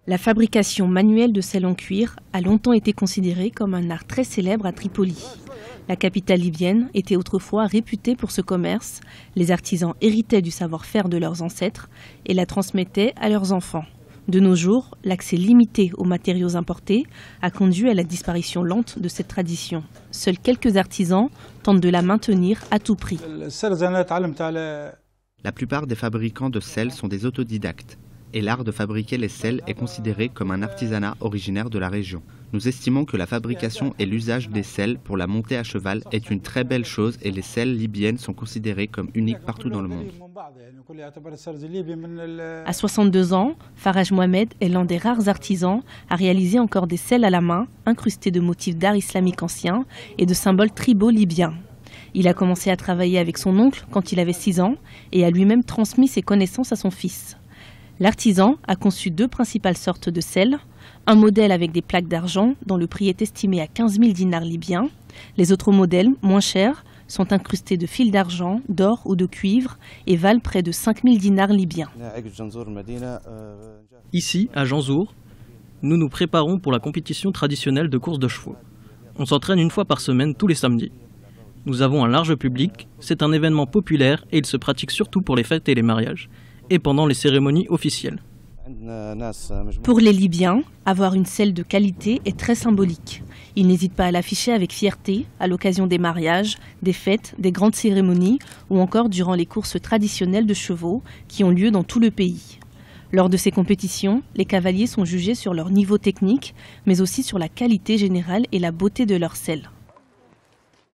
La fabrication manuelle de sel en cuir a longtemps été considérée comme un art très célèbre à Tripoli. La capitale libyenne était autrefois réputée pour ce commerce. Les artisans héritaient du savoir-faire de leurs ancêtres et la transmettaient à leurs enfants. De nos jours, l'accès limité aux matériaux importés a conduit à la disparition lente de cette tradition. Seuls quelques artisans tentent de la maintenir à tout prix. La plupart des fabricants de sel sont des autodidactes. Et l'art de fabriquer les sels est considéré comme un artisanat originaire de la région. Nous estimons que la fabrication et l'usage des sels pour la montée à cheval est une très belle chose et les sels libyennes sont considérées comme uniques partout dans le monde. À 62 ans, Faraj Mohamed est l'un des rares artisans à réaliser encore des sels à la main, incrustés de motifs d'art islamique ancien et de symboles tribaux libyens. Il a commencé à travailler avec son oncle quand il avait 6 ans et a lui-même transmis ses connaissances à son fils. L'artisan a conçu 2 principales sortes de sel, un modèle avec des plaques d'argent dont le prix est estimé à 15 000 dinars libyens. Les autres modèles, moins chers, sont incrustés de fils d'argent, d'or ou de cuivre et valent près de 5 000 dinars libyens. Ici, à Janzour, nous nous préparons pour la compétition traditionnelle de course de chevaux. On s'entraîne une fois par semaine tous les samedis. Nous avons un large public, c'est un événement populaire et il se pratique surtout pour les fêtes et les mariages, et pendant les cérémonies officielles. Pour les Libyens, avoir une selle de qualité est très symbolique. Ils n'hésitent pas à l'afficher avec fierté à l'occasion des mariages, des fêtes, des grandes cérémonies ou encore durant les courses traditionnelles de chevaux qui ont lieu dans tout le pays. Lors de ces compétitions, les cavaliers sont jugés sur leur niveau technique, mais aussi sur la qualité générale et la beauté de leur selle.